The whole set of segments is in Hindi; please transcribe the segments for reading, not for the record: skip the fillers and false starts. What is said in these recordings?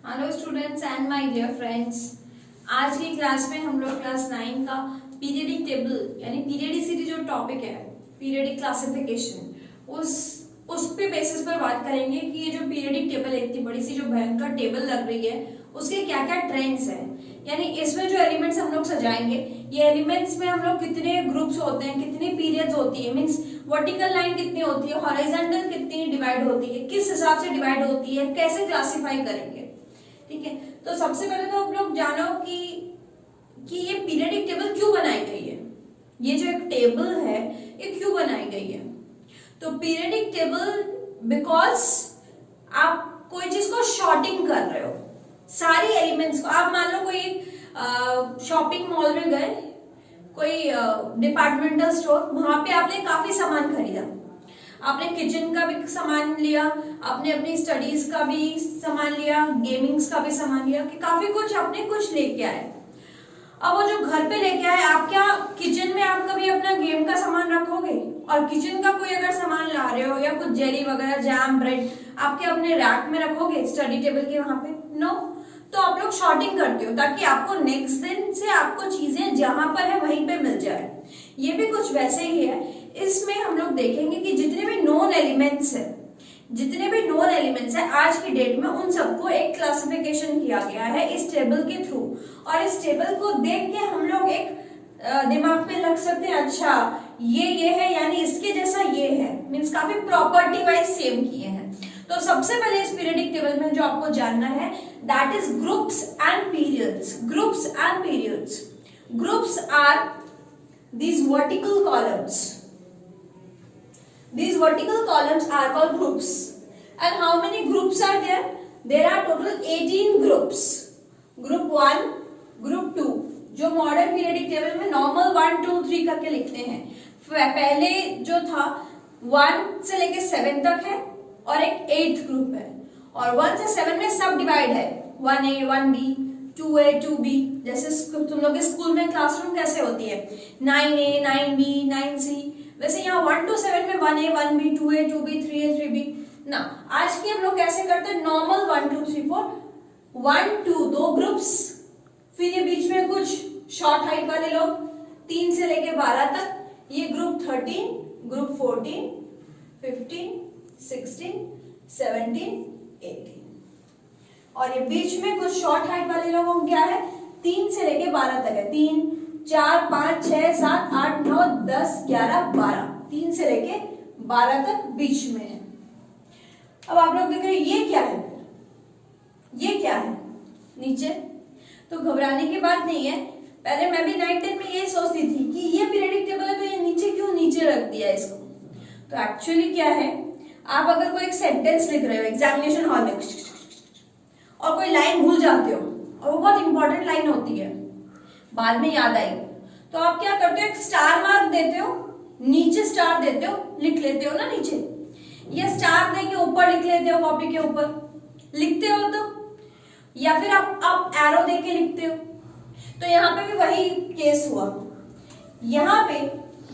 Hello students and my dear friends. आज की क्लास में हम लोग क्लास 9 का पीरियडिक टेबल यानी पीरियडिसिटी जो टॉपिक है, पीरियडिक क्लासिफिकेशन, उस पे बेसिस पर बात करेंगे कि ये जो पीरियडिक टेबल है, इतनी बड़ी सी जो भयंकर टेबल लग रही है, उसके क्या क्या ट्रेंड्स हैं। यानी इसमें जो एलिमेंट्स हम लोग सजाएंगे, ये एलिमेंट्स में हम लोग कितने ग्रुप्स होते हैं, कितनी पीरियड्स होती है, मीन्स वर्टिकल लाइन कितनी होती है, हॉरिजॉन्टल कितनी डिवाइड होती है, किस हिसाब से डिवाइड होती है, कैसे क्लासिफाई करेंगे। ठीक है, तो सबसे पहले तो आप लोग जानो कि ये पीरियडिक टेबल क्यों बनाई गई है। ये जो एक टेबल है ये क्यों बनाई गई है। तो पीरियडिक टेबल बिकॉज आप कोई चीज को शॉर्टिंग कर रहे हो, सारी एलिमेंट्स को। आप मान लो कोई शॉपिंग मॉल में गए, कोई डिपार्टमेंटल स्टोर, वहां पे आपने काफी सामान खरीदा, आपने किचन का भी सामान लिया, आपने अपनी स्टडीज का भी सामान लिया, गेमिंग्स का भी सामान लिया, कि काफी कुछ आपने कुछ लेके आए। अब वो जो घर पे लेके आए, आप क्या किचन में आप कभी अपना गेम का सामान रखोगे? और किचन का कोई अगर सामान ला रहे हो या कुछ जेली वगैरह, जैम, ब्रेड, आप क्या अपने रैक में रखोगे स्टडी टेबल के वहां पे? नो। तो आप लोग शॉर्टिंग करते हो ताकि आपको नेक्स्ट दिन से आपको चीजें जहां पर है वहीं पे मिल जाए। ये भी कुछ वैसे ही है। इसमें हम लोग देखेंगे कि जितने भी नोन एलिमेंट्स है आज की डेट में, उन सबको एक क्लासिफिकेशन किया गया है इस टेबल के थ्रू। और इस टेबल को देख के हम लोग एक दिमाग में रख सकते हैं, अच्छा ये है यानी इसके जैसा ये है, मीन्स काफी प्रॉपर्टी वाइज सेम किए हैं। तो सबसे पहले इस पीरियडिक टेबल में जो आपको जानना है, that is groups and periods. Groups and periods. Groups are these vertical columns. These vertical columns are called groups. And how many groups are there? There are total 18 groups. Group 1, Group 2, जो मॉडर्न पीरियडिक टेबल में नॉर्मल 1, 2, 3 करके लिखते हैं। पहले जो था 1 से लेके 7 तक है और एक 8th ग्रुप है, और 1 से 7 में सब डिवाइड है, 1A, 1B, 2A, 2B। जैसे तुम लोग के स्कूल में क्लासरूम कैसे होती है, 9A, 9B, 9C, वैसे यहाँ 1 to 7 में 1A, 1B, 2A, 2B, 3A, 3B ना। आज की हम लोग कैसे करते हैं, नॉर्मल 1, 2, 3, 4, 1, 2 दो ग्रुप्स, फिर ये बीच में कुछ शॉर्ट हाइट वाले लोग 3 से लेके 12 तक, ये ग्रुप 13, ग्रुप 14, 15, 16, 17, 18, और ये बीच में कुछ शॉर्ट हाइट वाले लोगों को क्या है, 3 से लेके 12 तक है, 3, 4, 5, 6, 7, 8, 9, 10, 11, 12, 3 से लेके 12 तक बीच में है। अब आप लोग देख रहे हैं ये क्या है, ये क्या है नीचे। तो घबराने की बात नहीं है। पहले मैं भी 9th 10th में ये सोचती थी कि ये पीरियडिक टेबल है तो ये नीचे क्यों नीचे रख दिया इसको। तो एक्चुअली क्या है, आप अगर कोई एक सेंटेंस लिख रहे हो एग्जामिनेशन हॉल में और कोई लाइन भूल जाते हो, और वो बहुत इंपॉर्टेंट लाइन होती है, बाद में याद आई, तो आप क्या करते हो, एक स्टार मार्क देते हो, नीचे स्टार देते हो, लिख लेते हो ना नीचे, या स्टार दे के ऊपर लिख लेते हो, कॉपी के ऊपर लिखते हो तो, या फिर आप एरो दे के लिखते हो। तो यहाँ पे भी वही केस हुआ। यहाँ पे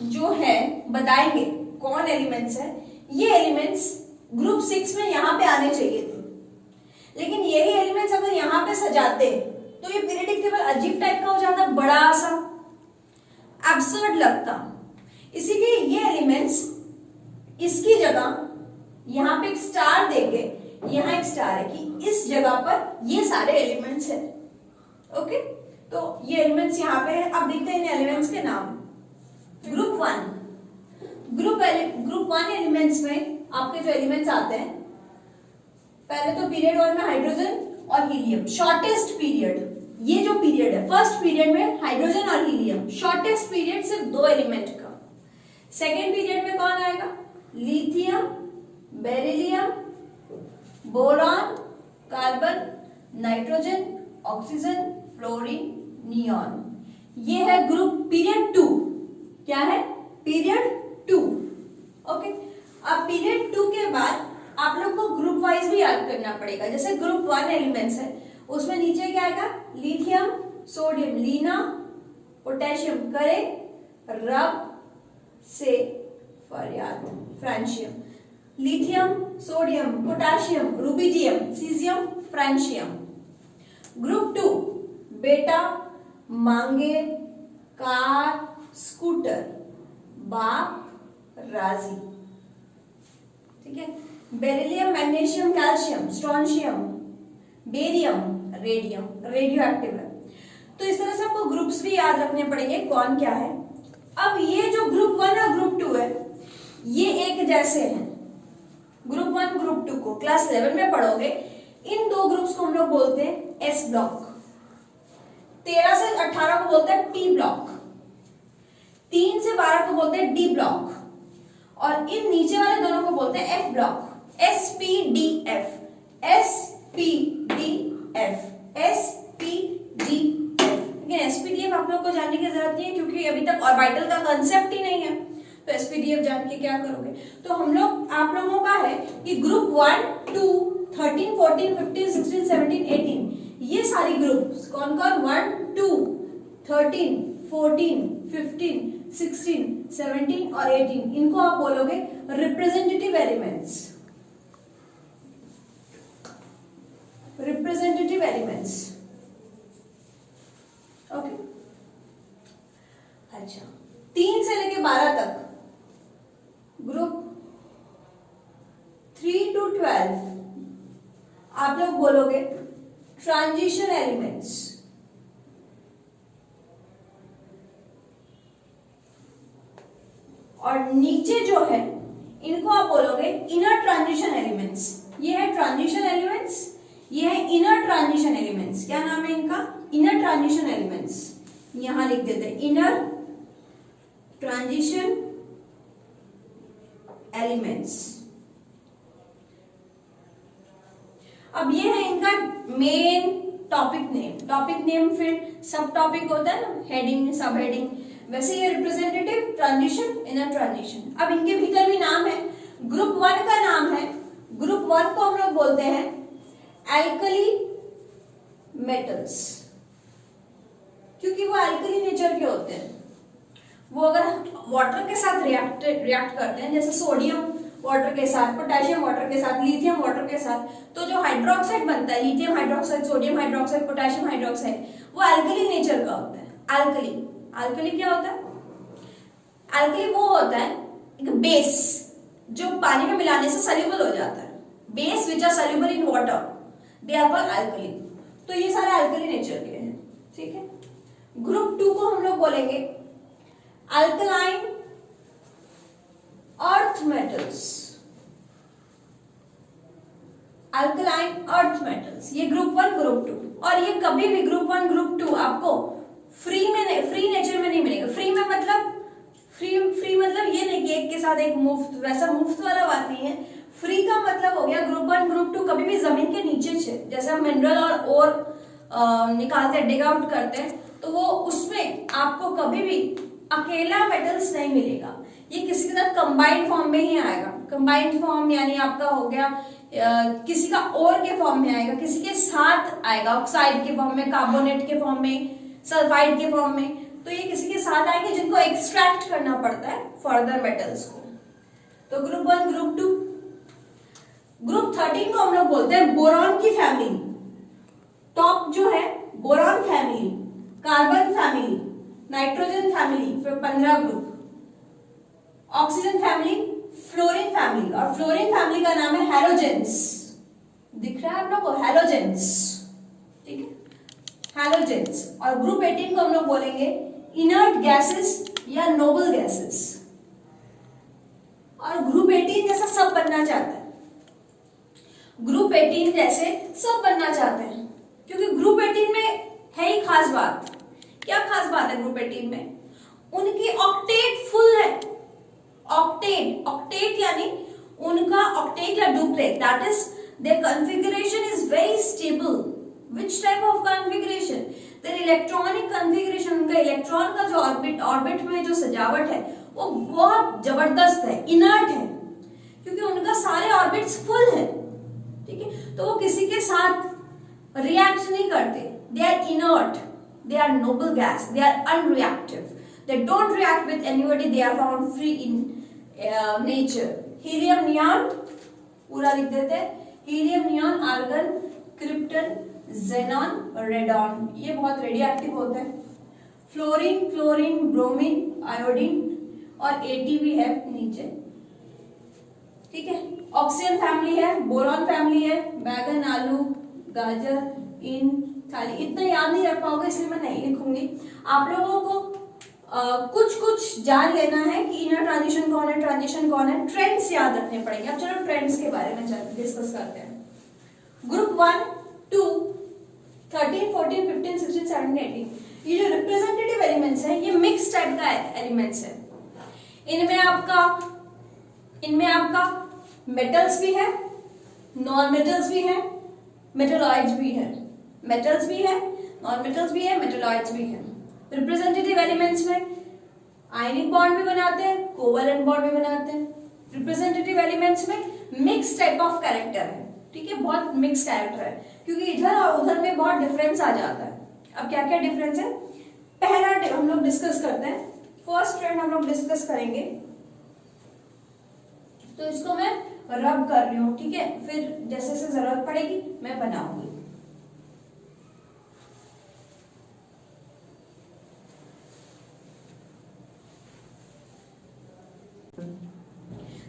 जो है बताएंगे कौन एलिमेंट्स है, ये एलिमेंट्स ग्रुप 6 में यहाँ पे आने चाहिए थे, लेकिन यही एलिमेंट्स अगर यहाँ पे सजाते तो ये पीरियडिक टेबल अजीब टाइप का हो जाता, बड़ा सा एब्सर्ड लगता। इसीलिए ये एलिमेंट्स इसकी जगह यहाँ पे एक स्टार देके, यहाँ एक स्टार है कि इस जगह पर ये सारे एलिमेंट्स हैं। ओके, तो ये एलिमेंट्स यहाँ पे है। अब देखते हैं इन एलिमेंट्स के नाम। ग्रुप 1 एलिमेंट्स में आपके जो एलिमेंट्स आते हैं, पहले तो पीरियड 1 में हाइड्रोजन और हीलियम, शॉर्टेस्ट पीरियड। ये जो पीरियड है, फर्स्ट पीरियड में हाइड्रोजन और हीलियम, शॉर्टेस्ट पीरियड सिर्फ 2 एलिमेंट का। सेकेंड पीरियड में कौन आएगा, lithium, beryllium, boron, carbon, nitrogen, oxygen, fluorine, neon. ये है ग्रुप पीरियड 2। क्या है, पीरियड 2। ओके, अब पीरियड 2 के बाद आप लोग को ग्रुप वाइज भी याद करना पड़ेगा। जैसे ग्रुप 1 एलिमेंट्स है, उसमें नीचे क्या आएगा, लिथियम, सोडियम, लीना, पोटेशियम, करे, रब से फरियाद, francium, lithium, sodium, potassium, rubidium, caesium, francium. Group 2 बेटा, मांगे, कार, स्कूटर, बाप, राजी। ठीक है। Beryllium, magnesium, calcium, strontium, barium, radium, radio active है। तो इस तरह से आपको ग्रुप्स भी याद रखने पड़ेंगे कौन क्या है। अब ये जो ग्रुप 1 और ग्रुप 2 है ये एक जैसे हैं। ग्रुप 1 ग्रुप 2 को क्लास 11 में पढ़ोगे। इन दो ग्रुप्स को हम लोग बोलते हैं एस ब्लॉक। 13 से 18 को बोलते हैं पी ब्लॉक। 3 से 12 को बोलते हैं डी ब्लॉक। और इन नीचे वाले दोनों को बोलते हैं F block. S P D F, S P D F, S P D F. लेकिन एसपीडीएफ आप लोग को जानने की जरूरत नहीं है क्योंकि अभी तक ऑर्बिटल का कंसेप्ट ही नहीं है। तो एसपीडीएफ जान के क्या करोगे। तो हम लोग आप लोगों का है कि ग्रुप 1, 2, 13, 14, 15, 16, 17, 18 ये सारी ग्रुप्स कौन कौन 1, 2, 13, 14, 15, 16, 17 और 18 इनको आप बोलोगे representative elements. Representative elements. Okay. अच्छा, 3 से लेके 12 तक ग्रुप 3 to 12 आप लोग बोलोगे ट्रांजिशन एलिमेंट्स। और नीचे जो है इनको आप बोलोगे इनर ट्रांजिशन एलिमेंट्स। ये है ट्रांजिशन एलिमेंट्स, ये है इनर ट्रांजिशन एलिमेंट्स। क्या नाम है इनका? Inner transition elements. यहां लिख देते हैं इनर ट्रांजिशन एलिमेंट्स। अब ये है इनका main topic name. Topic name फिर सब टॉपिक होता है ना, हेडिंग, सब हेडिंग। वैसे ये रिप्रेजेंटेटिव, ट्रांजिशन, इनर ट्रांजिशन। अब इनके भीतर भी नाम है। ग्रुप 1 का नाम है, ग्रुप 1 को हम लोग बोलते हैं एल्कली मेटल्स, क्योंकि वो एल्कली नेचर के होते हैं। वो अगर वाटर के साथ रिएक्ट करते हैं, जैसे सोडियम वाटर के साथ, पोटेशियम वाटर के साथ, लिथियम वाटर के साथ, तो जो हाइड्रोक्साइड बनता है, lithium hydroxide, sodium hydroxide, potassium hydroxide, वो एल्कली नेचर का होता है। एल्कली, एल्कली क्या होता है? एल्कली वो होता है एक बेस जो पानी में मिलाने से सॉल्युबल हो जाता है। Base which are soluble in water, they are called alkali. तो ये सारे एल्कली नेचर के हैं। ठीक है। ग्रुप 2 को हम लोग बोलेंगे alkaline earth metals. Alkaline earth metals, ये ग्रुप 1 ग्रुप 2। और ये कभी भी ग्रुप 1 ग्रुप 2 आपको फ्री नेचर में नहीं मिलेगा। फ्री में मतलब फ्री मतलब ये नहीं कि एक के साथ एक मुफ्त, वैसा मुफ्त वाला बात नहीं है। फ्री का मतलब हो गया ग्रुप 1 ग्रुप 2 कभी भी जमीन के नीचे से, जैसे हम मिनरल और ओर निकालते हैं, डिग आउट करते हैं, तो वो उसमें आपको कभी भी अकेला मेटल्स नहीं मिलेगा। ये किसी के साथ कंबाइंड फॉर्म में ही आएगा। कंबाइंड फॉर्म यानी आपका हो गया किसी का ओर के फॉर्म में आएगा, किसी के साथ आएगा, ऑक्साइड के फॉर्म में, कार्बोनेट के फॉर्म में, सल्फाइड के फॉर्म में। तो ये किसी के साथ आएंगे जिनको एक्सट्रैक्ट करना पड़ता है फर्दर मेटल्स को। तो ग्रुप 1 ग्रुप 2। ग्रुप 13 को हम लोग बोलते हैं बोरॉन की फैमिली। टॉप जो है boron family, carbon family, nitrogen family, फिर 15 group, oxygen family, fluorine family. और फ्लोरीन फैमिली का नाम है हैलोजेंस। दिख रहा है आप लोग को? हैलोजेंस। ठीक है, हैलोजेंस। और ग्रुप 18 को हम लोग बोलेंगे इनर्ट गैसेस या नोबल गैसेस। और ग्रुप 18 जैसा सब बनना चाहता है। ग्रुप 18 जैसे सब बनना चाहते हैं क्योंकि ग्रुप 18 में है ही खास बात। क्या खास बात है ग्रुप 18 में? उनकी ऑक्टेट फुल है। ऑक्टेट यानी उनका ऑक्टेट या duplet, that is there configuration is very stable. Which type of configuration? There electronic configuration, उनका इलेक्ट्रॉन का जो ऑर्बिट में जो सजावट है वो बहुत जबरदस्त है, इनर्ट है, क्योंकि उनका सारे ऑर्बिट्स फुल है। ठीक है, तो वो किसी के साथ रिएक्ट नहीं करते। They are inert, they are noble gas, they are unreactive, they don't react with anybody, they are found free in nature. Helium, neon, पूरा लिख देते हैं, helium, neon, argon, krypton, xenon, radon, ये बहुत रेडियो एक्टिव होता है। फ्लोरीन, क्लोरीन, ब्रोमीन, आयोडीन और ATP है नीचे, ठीक है। ऑक्सीजन फैमिली है, बोरॉन फैमिली है, बैगन, आलू, गाजर, इन, थाली। इतना याद नहीं रख पाओगे इसलिए मैं नहीं लिखूंगी। आप लोगों को कुछ कुछ जान लेना है कि इनर ट्रांजिशन कौन है, ट्रांजिशन कौन है, ट्रेंड्स याद रखने पड़ेंगे। अब चलो ट्रेंड्स के बारे में डिस्कस करते हैं। ग्रुप 1, 2, 13, 14, 15, 16, 17, 18, ये जो रिप्रेजेंटेटिव एलिमेंट्स हैं ये मिक्स टाइप का एलिमेंट्स है। इनमें आपका मेटल्स भी है, नॉन मेटल्स भी है, मेटलॉइड्स भी है, मेटल्स भी है, नॉन मेटल्स भी है, मेटलॉइड्स भी है। रिप्रेजेंटेटिव एलिमेंट्स में आयनिक बॉन्ड भी बनाते हैं, कोवलेंट बॉन्ड भी बनाते हैं। रिप्रेजेंटेटिव एलिमेंट्स में मिक्स टाइप ऑफ कैरेक्टर है, ठीक है, बहुत मिक्स कैरेक्टर है, क्योंकि इधर और उधर में बहुत डिफरेंस आ जाता है। अब क्या क्या डिफरेंस है, पहला हम लोग डिस्कस करते हैं। फर्स्ट ट्रेंड हम लोग डिस्कस करेंगे, तो इसको मैं रब कर रही हूँ, ठीक है, फिर जैसे जैसे जरूरत पड़ेगी मैं बनाऊंगी।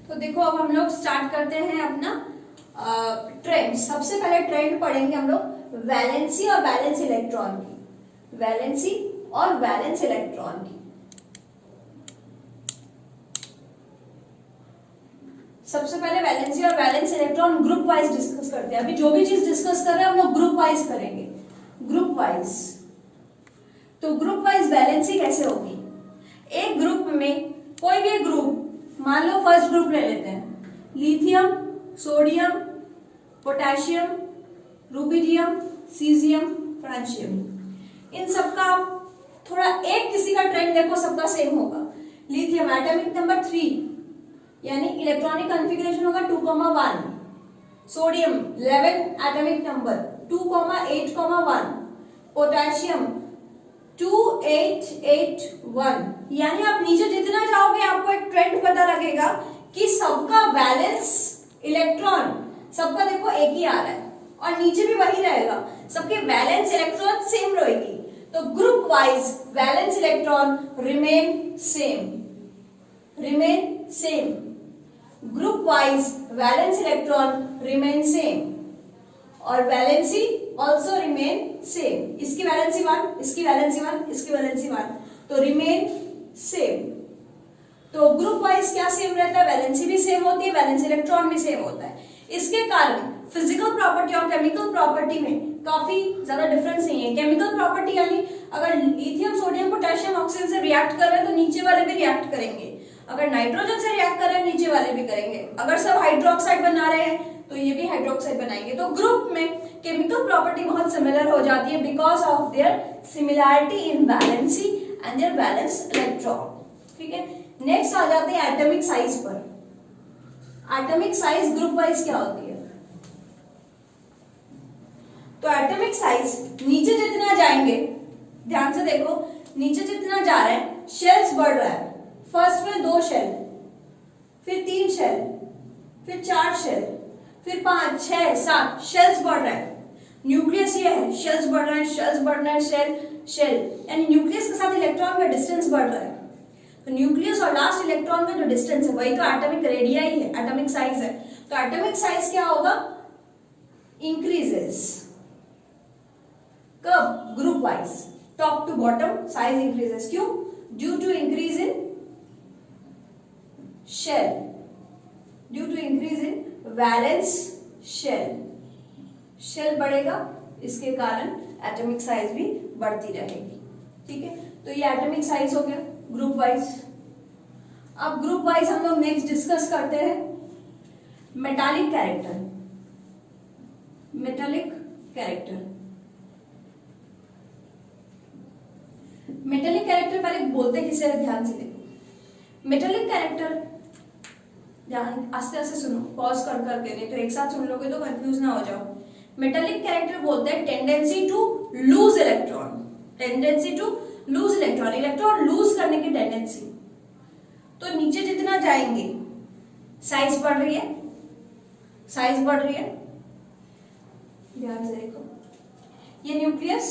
तो देखो अब हम लोग स्टार्ट करते हैं अपना ट्रेंड। सबसे पहले ट्रेंड पढ़ेंगे हम लोग वैलेंसी और वैलेंस इलेक्ट्रॉन की, वैलेंसी और वैलेंस इलेक्ट्रॉन की। सबसे पहले वैलेंसी और valence electron group wise discuss करते हैं। अभी जो भी चीज डिस्कस कर रहे हैं हम लोग ग्रुप वाइज करेंगे, ग्रुप वाइज। तो ग्रुप वाइज वैलेंसी कैसे होगी, एक ग्रुप में कोई भी ग्रुप, मान लो फर्स्ट ग्रुप ले लेते हैं, lithium, sodium, potassium, rubidium, caesium, francium, इन सबका थोड़ा एक किसी का ट्रेंड देखो, सबका सेम होगा। लिथियम एटॉमिक नंबर 3 यानी इलेक्ट्रॉनिक कॉन्फ़िगरेशन होगा 2,1, सोडियम 11 एटॉमिक नंबर 2,8,1, पोटेशियम 2,8,8,1। यानी आप नीचे जितना जाओगे आपको एक ट्रेंड पता लगेगा कि सबका वैलेंस इलेक्ट्रॉन, सबका देखो एक ही आ रहा है और नीचे भी वही रहेगा, सबके वैलेंस इलेक्ट्रॉन सेम रहेगी। तो group wise valence electron remain same, remain same. Group wise valence electron remain same और वैलेंसी ऑल्सो रिमेन सेम। इसकी वैलेंसी 1, इसकी वैलेंसी 1, इसकी वैलेंसी 1, तो रिमेन सेम। तो ग्रुप वाइज क्या सेम रहता है, वैलेंसी भी सेम होती है, वैलेंस इलेक्ट्रॉन भी सेम होता है। इसके कारण फिजिकल प्रॉपर्टी और केमिकल प्रॉपर्टी में काफी ज्यादा डिफरेंस नहीं है। केमिकल प्रॉपर्टी यानी अगर लिथियम, सोडियम, पोटेशियम ऑक्सीजन से रिएक्ट कर रहे हैं तो नीचे वाले भी रिएक्ट करेंगे, अगर नाइट्रोजन से रिएक्ट कर रहे हैं नीचे वाले भी करेंगे, अगर सब हाइड्रोक्साइड बना रहे हैं तो ये भी हाइड्रोक्साइड बनाएंगे। तो ग्रुप में केमिकल प्रॉपर्टी बहुत सिमिलर हो जाती है because of their similarity in valency and there valence electron, ठीक है। नेक्स्ट आ जाते हैं एटॉमिक साइज पर। एटॉमिक साइज ग्रुप वाइज क्या होती है, तो एटॉमिक साइज नीचे जितना जाएंगे, ध्यान से देखो, नीचे जितना जा रहे हैं शेल्स बढ़ रहा है। फर्स्ट में 2 शेल, फिर 3 शेल, फिर 4 शेल, फिर 5, 6, 7 शेल्स बढ़ रहे हैं। न्यूक्लियस ये है, शेल्स बढ़ रहे हैं, शेल्स बढ़ रहे हैं, शेल, यानी न्यूक्लियस के साथ इलेक्ट्रॉन का डिस्टेंस बढ़ रहा है। तो न्यूक्लियस और लास्ट इलेक्ट्रॉन का जो डिस्टेंस है वही तो एटॉमिक रेडियाई है, एटॉमिक साइज है। तो एटॉमिक साइज क्या होगा, इंक्रीजेस। कब, group wise, top to bottom size increases. क्यों, due to increase in shell, due to increase in valence shell, shell बढ़ेगा, इसके कारण एटॉमिक साइज भी बढ़ती रहेगी, ठीक है। तो ये एटॉमिक साइज हो गया ग्रुप वाइज। अब ग्रुप वाइज हम लोग नेक्स्ट डिस्कस करते हैं metallic character, metallic character. Metallic character पहले बोलते किसे, ध्यान से देखो। मेटालिक कैरेक्टर ध्यान आस्ते आस्ते सुनो, पॉज कर करके, नहीं तो एक साथ सुन लोगे तो कंफ्यूज ना हो जाओ। मेटालिक कैरेक्टर बोलते हैं tendency to lose electron, tendency to lose electron, electron lose करने की टेंडेंसी। तो नीचे जितना जाएंगे साइज बढ़ रही है, साइज बढ़ रही है, ध्यान से देखो, ये न्यूक्लियस,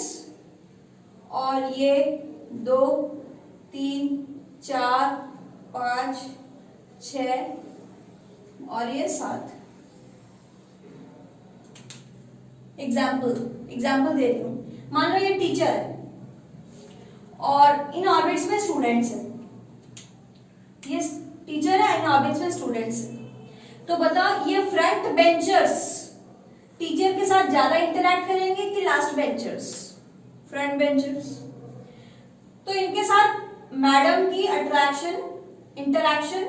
और ये 2 3 4 5 6 और ये 7। एग्जाम्पल दे रही हूँ। मान लो ये टीचर है और इन ऑर्बिट्स में स्टूडेंट्स हैं। ये टीचर है, इन ऑर्बिट्स में स्टूडेंट्स हैं। तो बताओ ये फ्रंट बेंचर्स टीचर के साथ ज्यादा इंटरैक्ट करेंगे कि लास्ट बेंचर्स? Front benchers. तो इनके साथ मैडम की इंटरैक्शन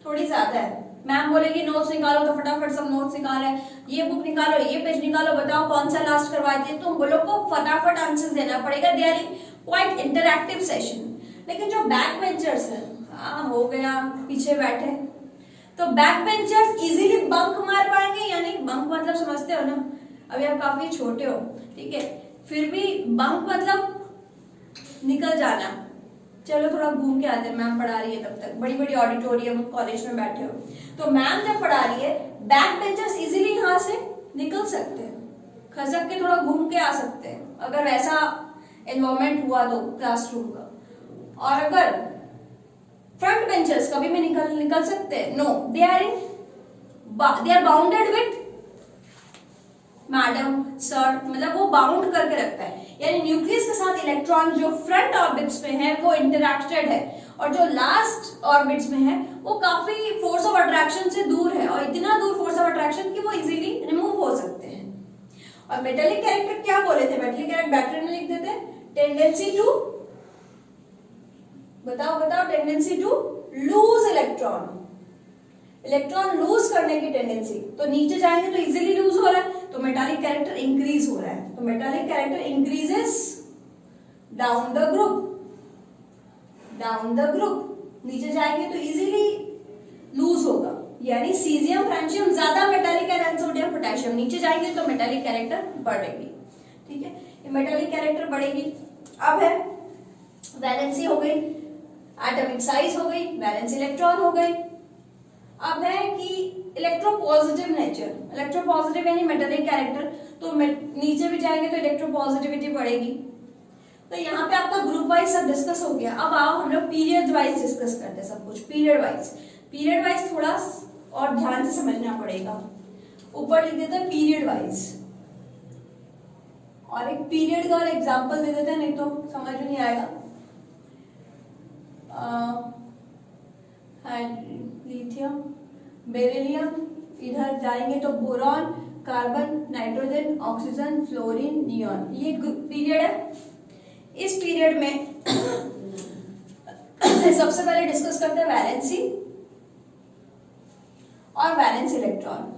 थोड़ी ज्यादा है। मैम बोलेगी नोट्स निकालो तो फटाफट सब नोट्स निकाले, ये बुक निकालो, ये पेज निकालो, बताओ कौन सा लास्ट करवाए थे। तो वो लोग को फटाफट आंसर्स देना पड़ेगा। They are in quite interactive session. लेकिन जो बैक बेंचर्स है, हाँ हो गया, पीछे बैठे, तो बैक बेंचर्स इजीली बंक मार पाएंगे। यानी बंक मतलब समझते हो ना, अभी आप काफी छोटे हो, ठीक है, फिर भी बंक मतलब निकल जाना, चलो थोड़ा घूम के आते हैं, मैम पढ़ा रही है तब तक, बड़ी बड़ी ऑडिटोरियम कॉलेज में बैठे हो, तो मैम जब पढ़ा रही है बैक बेंचर्स इजीली यहाँ से निकल सकते हैं, खसक के थोड़ा घूम के आ सकते हैं, अगर वैसा एनवायरमेंट हुआ तो क्लासरूम का। और अगर फ्रंट बेंचर्स कभी भी निकल सकते हैं? No, they are bounded with madam sir, मतलब वो बाउंड करके रखता है। यानी न्यूक्लियस के साथ इलेक्ट्रॉन जो फ्रंट ऑर्बिट्स में है वो इंटरैक्टेड है, और जो लास्ट ऑर्बिट्स में है वो काफी फोर्स ऑफ अट्रैक्शन से दूर है, और इतना दूर फोर्स ऑफ अट्रैक्शन कि वो इजीली रिमूव हो सकते हैं। और मेटेलिक कैरेक्टर क्या बोले थे? मेटेलिक कैरेक्टर बैटरी में लिख देते, टेंडेंसी टू, बताओ tendency to lose electron lose करने की टेंडेंसी। तो नीचे जाएंगे तो इजीली लूज हो रहा है, तो मेटालिक कैरेक्टर इंक्रीज हो रहा है, तो metallic character increases down the group, नीचे जाएंगे तो इजीली लूज होगा, यानी सीजियम फ्रांशियम ज्यादा मेटालिक है देन सोडियम पोटेशियम, नीचे जाएंगे तो मेटालिक कैरेक्टर बढ़ेगी, ठीक है, ये मेटालिक कैरेक्टर बढ़ेगी। अब है वैलेंसी हो गई, एटॉमिक साइज हो गई, वैलेंस इलेक्ट्रॉन हो गई। अब है कि इलेक्ट्रोपॉजिटिव नेचर, इलेक्ट्रोपॉजिटिव यानी मेटालिक कैरेक्टर, तो नीचे भी जाएंगे तो इलेक्ट्रोपॉजिटिविटी बढ़ेगी। तो यहाँ पे आपका ग्रुप वाइज सब डिस्कस हो गया। अब आओ हम लोग पीरियड वाइज डिस्कस करते हैं सब कुछ। पीरियड वाइज थोड़ा और ध्यान से समझना पड़ेगा। ऊपर लिख देते हैं पीरियड वाइज, और एक पीरियड का एग्जाम्पल दे देते हैं, नहीं तो समझ में नहीं आएगा। लिथियम, बेरिलियम, इधर जाएंगे तो boron, carbon, nitrogen, oxygen, fluorine, neon, ये पीरियड है। इस पीरियड में सबसे पहले डिस्कस करते हैं वैलेंसी और वैलेंस इलेक्ट्रॉन।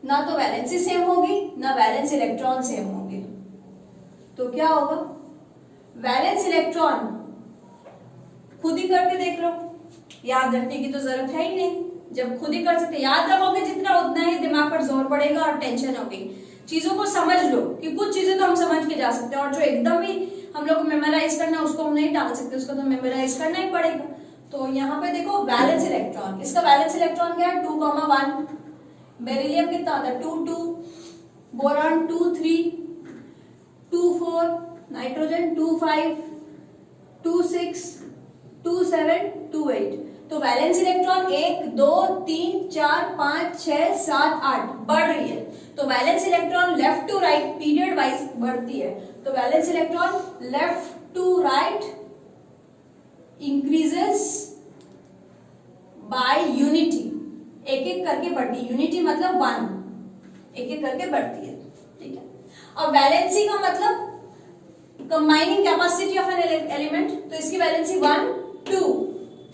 ना तो वैलेंसी सेम होगी ना वैलेंस इलेक्ट्रॉन सेम होंगे, तो क्या होगा? वैलेंस इलेक्ट्रॉन खुद ही करके देख लो, याद रखने की तो जरूरत है ही नहीं, जब खुद ही कर सकते, याद रखोगे जितना उतना ही दिमाग पर जोर पड़ेगा और टेंशन होगी। चीजों को समझ लो कि कुछ चीजें तो हम समझ के जा सकते हैं, और जो एकदम ही हम लोग को मेमोराइज करना है उसको हम नहीं डाल सकते, उसको तो मेमोराइज करना ही पड़ेगा। तो यहाँ पे देखो वैलेंस इलेक्ट्रॉन, इसका वैलेंस इलेक्ट्रॉन क्या है? 2,1, बेरिलियम कितना होता है? 2,2, बोरॉन 2,3, 2,4, नाइट्रोजन 2,5, 2,6, 2,7, 2,8। तो वैलेंस इलेक्ट्रॉन 1, 2, 3, 4, 5, 6, 7, 8 बढ़ रही है। तो valence electron left to right period wise बढ़ती है, तो valence electron left to right increases by unity, एक एक करके बढ़ती है, यूनिटी मतलब 1, एक एक करके बढ़ती है, ठीक है। और वैलेंसी का मतलब combining capacity of an element, तो इसकी वैलेंसी 1, 2,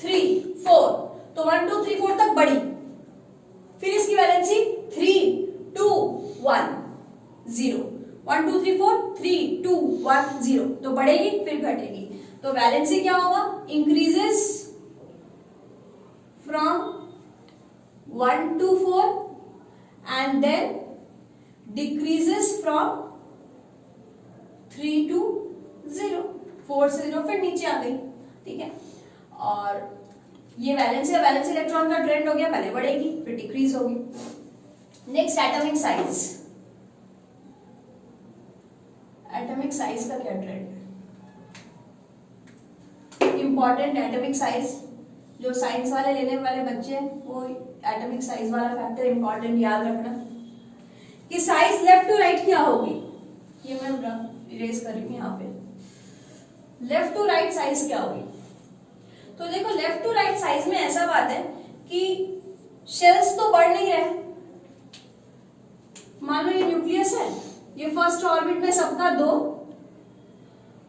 3, 4, तो 1, 2, 3, 4 तक बढ़ी, फिर इसकी वैलेंसी 3, 2, 1, 0, 1, 2, 3, 4, 3, 2, 1, 0, तो बढ़ेगी फिर घटेगी। तो वैलेंसी क्या होगा? Increases from 1 to 4 and then decreases from 3 to 0, 4 से 0 फिर नीचे आ गई, ठीक है। और ये वैलेंसी इलेक्ट्रॉन का ट्रेंड हो गया, पहले बढ़ेगी फिर डिक्रीज होगी। Next atomic size. Atomic size का क्या ट्रेंड है? इंपॉर्टेंट एटॉमिक साइज, जो साइंस वाले लेने वाले बच्चे हैं वो एटॉमिक साइज वाला फैक्टर इंपॉर्टेंट याद रखना कि साइज लेफ्ट टू राइट क्या होगी। ये मैं इरेज कर रही हूँ यहाँ पे। लेफ्ट टू राइट साइज क्या होगी? तो देखो लेफ्ट टू राइट साइज में ऐसा बात है कि शेल्स तो बढ़ नहीं रहे। मान लो ये न्यूक्लियस है, ये फर्स्ट ऑर्बिट में सबका 2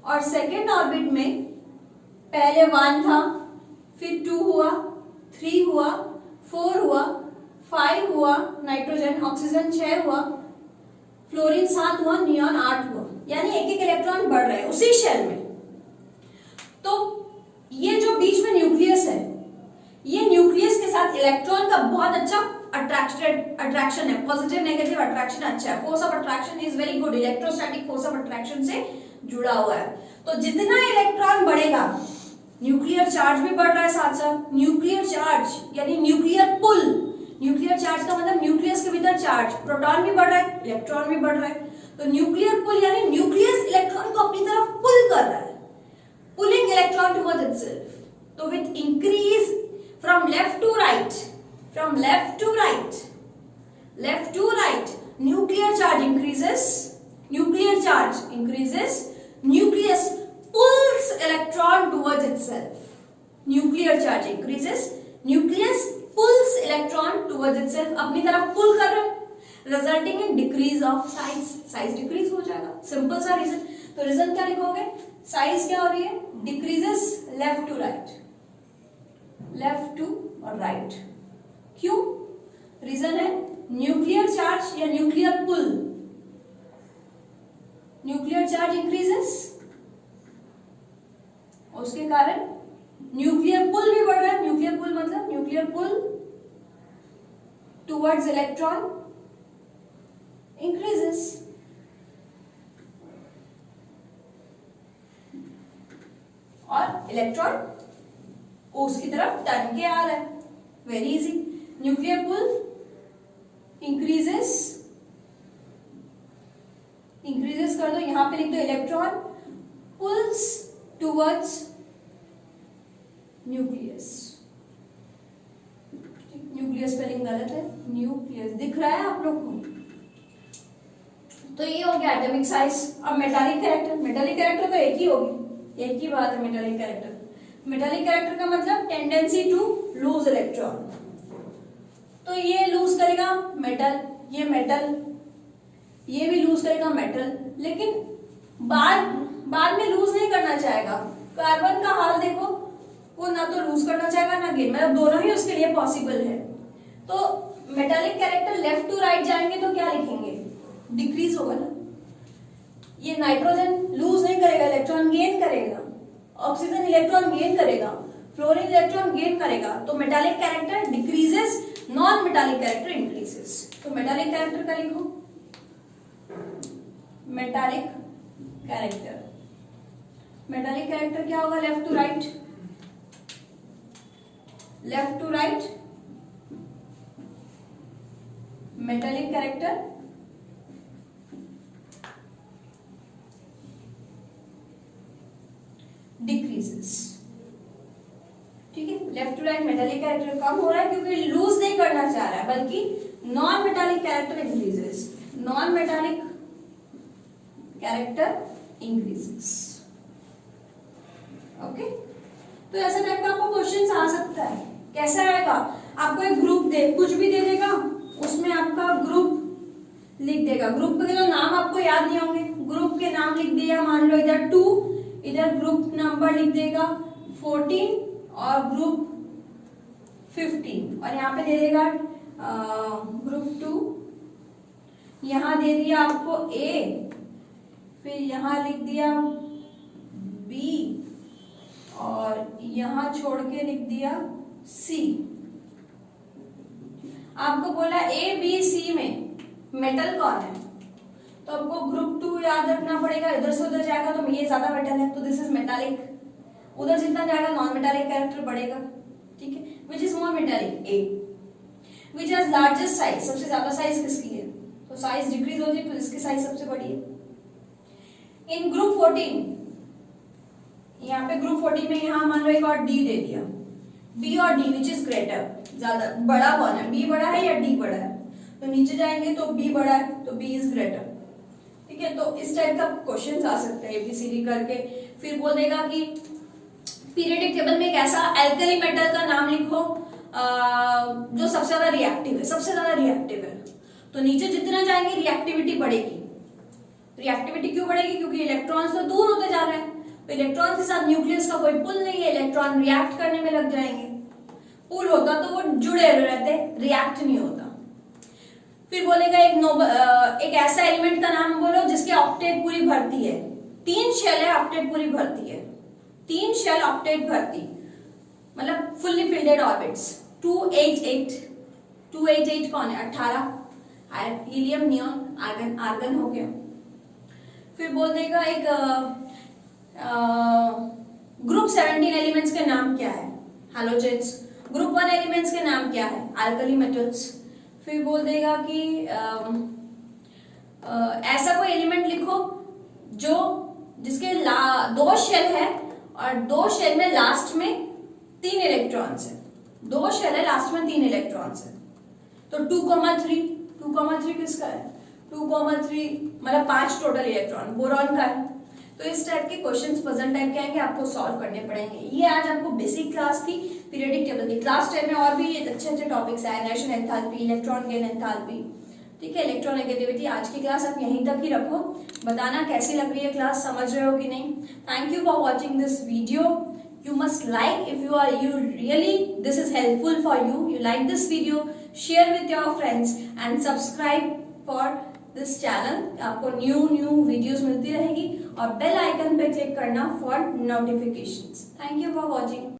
और सेकेंड ऑर्बिट में पहले 1 था, फिर 2 हुआ, 3 हुआ, 4 हुआ, 5 हुआ, नाइट्रोजन ऑक्सीजन 6 हुआ, फ्लोरीन 7 हुआ, नियॉन 8 हुआ, यानी एक एक इलेक्ट्रॉन बढ़ रहे हैं उसी शेल में। तो ये जो बीच में न्यूक्लियस है, ये न्यूक्लियस के साथ इलेक्ट्रॉन का बहुत अच्छा अट्रैक्शन है, पॉजिटिव नेगेटिव अट्रैक्शन अच्छा है। Force of attraction is very good, electrostatic force of attraction से जुड़ा हुआ है। तो जितना इलेक्ट्रॉन बढ़ेगा, न्यूक्लियर चार्ज भी बढ़ रहा है साथ साथ। न्यूक्लियर चार्ज यानी न्यूक्लियर पुल, न्यूक्लियर चार्ज का मतलब न्यूक्लियस के भीतर चार्ज, प्रोटॉन भी बढ़ रहा है, इलेक्ट्रॉन भी बढ़ रहा है। तो न्यूक्लियर पुल यानी न्यूक्लियस इलेक्ट्रॉन को अपनी तरफ पुल कर रहा है, पुलिंग इलेक्ट्रॉन टुवर्ड्स इटसेल्फ। तो with increase from left to right, from left to right, left to right, nuclear charge increases, nuclear charge increases, nucleus pulls electron towards itself. Nuclear charge increases, nucleus pulls electron towards itself, अपनी तरफ pull कर रहा है, resulting in decrease of size. Size decrease हो जाएगा, simple सा reason. तो reason क्या लिखोगे? Size क्या हो रही है? Decreases left to right, left to और right. क्यों? Reason है nuclear charge या nuclear pull. Nuclear charge increases, उसके कारण न्यूक्लियर पुल भी बढ़ रहा है। न्यूक्लियर पुल मतलब nuclear pull towards electron increases. और इलेक्ट्रॉन उसकी तरफ टर्न के आ रहा है, very easy. Nuclear pull increases, increases कर दो, यहां पे लिख दो electron pulls towards nucleus. Nucleus spelling गलत है, न्यूक्लियस दिख रहा है आप लोग को। तो ये हो गया एटॉमिक साइज। अब मेटालिक कैरेक्टर, मेटालिक कैरेक्टर तो एक ही होगी, एक ही बात है मेटालिक कैरेक्टर। मेटालिक कैरेक्टर का मतलब टेंडेंसी टू लूज इलेक्ट्रॉन। तो ये लूज करेगा मेटल, ये मेटल, ये भी लूज करेगा मेटल, लेकिन बाद में लूज नहीं करना चाहेगा। कार्बन का हाल देखो, वो ना तो लूज करना चाहेगा ना गेन, मतलब दोनों ही उसके लिए पॉसिबल है। तो metallic character left to right जाएंगे तो क्या लिखेंगे? डिक्रीज होगा ना। ये नाइट्रोजन लूज नहीं करेगा, इलेक्ट्रॉन गेन करेगा, ऑक्सीजन इलेक्ट्रॉन गेन करेगा, फ्लोरीन इलेक्ट्रॉन गेन करेगा। तो metallic character decreases, non metallic character increases. तो मेटालिक कैरेक्टर का लिखो, मेटालिक कैरेक्टर। मेटालिक कैरेक्टर क्या होगा? Left to right, left to right, metallic character decreases. ठीक है, left to right metallic character कम हो रहा है क्योंकि लूज नहीं करना चाह रहा है, बल्कि non metallic character increases, non metallic character increases. Okay, तो ऐसा टाइप का आपको क्वेश्चन आ सकता है। कैसा आएगा? आपको एक ग्रुप दे, कुछ भी दे देगा, उसमें आपका ग्रुप लिख देगा। ग्रुप के तो नाम आपको याद नहीं होंगे, ग्रुप के नाम लिख दिया, मान लो इधर 2, इधर ग्रुप नंबर लिख देगा 14 और ग्रुप 15, और यहाँ पे दे देगा ग्रुप 2, यहाँ दे दिया आपको A, फिर यहाँ लिख दिया B, और यहाँ छोड़ के लिख दिया C। आपको बोला A, B, C में मेटल कौन है, तो आपको ग्रुप 2 याद रखना पड़ेगा। इधर से उधर जाएगा तो ये ज्यादा मेटल है, तो दिस इज मेटालिक। उधर जितना जाएगा नॉन मेटालिक कैरेक्टर बढ़ेगा। ठीक है, which is more metallic? A। Which has largest size, सबसे ज्यादा साइज किसकी है, तो साइज डिक्रीज होती है तो इसकी साइज सबसे बड़ी है। इन ग्रुप 14, यहाँ पे ग्रुप 14 में यहाँ मान लो एक और डी दे दिया, बी और डी विच इज ग्रेटर, ज्यादा बड़ा कौन है, बी बड़ा है या डी बड़ा है, तो नीचे जाएंगे तो बी बड़ा है तो बी इज ग्रेटर। ठीक है, तो इस टाइप का क्वेश्चंस आ सकते हैं एबीसीडी करके। फिर बोलेगा कि पीरियोडिक टेबल में एक ऐसा एल्कली मेटल का नाम लिखो जो सबसे ज्यादा रिएक्टिव है, सबसे ज्यादा रिएक्टिव है, तो नीचे जितना जाएंगे रिएक्टिविटी बढ़ेगी। रिएक्टिविटी क्यों बढ़ेगी, क्योंकि इलेक्ट्रॉन्स तो दूर होते जा रहे हैं, तो इलेक्ट्रॉन के साथ न्यूक्लियस का कोई पुल नहीं है, इलेक्ट्रॉन रिएक्ट करने में लग जाएंगे। पुल होता तो वो जुड़े रहते, रिएक्ट नहीं होता। फिर बोलेगा एक ऐसा एलिमेंट का नाम बोलो जिसके ऑक्टेट पूरी भरती है, 3 शेल है, ऑक्टेट पूरी भरती है, 3 शेल ऑक्टेट भरती, मतलब फुल्ली फिल्डेड ऑर्बिट्स। 288 कौन है, 18 हीलियम, नियॉन, आर्गन, आर्गन हो गया। फिर बोल देगा एक ग्रुप 17 एलिमेंट्स के नाम क्या है, हैलोजेन्स। ग्रुप 1 एलिमेंट्स के नाम क्या है, अल्कली मेटल्स। फिर बोल देगा कि ऐसा कोई एलिमेंट लिखो जो जिसके 2 शेल है और 2 शेल में लास्ट में 3 इलेक्ट्रॉन्स है, 2 शेल है लास्ट में 3 इलेक्ट्रॉन्स है, तो 2,3 किसका है, 2,3 मतलब 5 टोटल इलेक्ट्रॉन बोरॉन का है। तो इस टाइप के क्वेश्चंस पजल टाइप के आएंगे, आपको सॉल्व करने पड़ेंगे। ये आज आपको बेसिक क्लास थी पीरियोडिक टेबल की। क्लास 10 में और भी अच्छे टॉपिक्स आए, nation enthalpy, electron gain enthalpy, ठीक है, इलेक्ट्रोनेगेटिविटी। आज की क्लास आप यहीं तक ही रखो, बताना कैसी लग रही है क्लास, समझ रहे हो कि नहीं। Thank you for watching this video. You must like if you really this is helpful for you. You like this video, share with your friends and subscribe for this channel. आपको न्यू वीडियोस मिलती रहेगी और बेल आइकन पे क्लिक करना for notifications. Thank you for watching.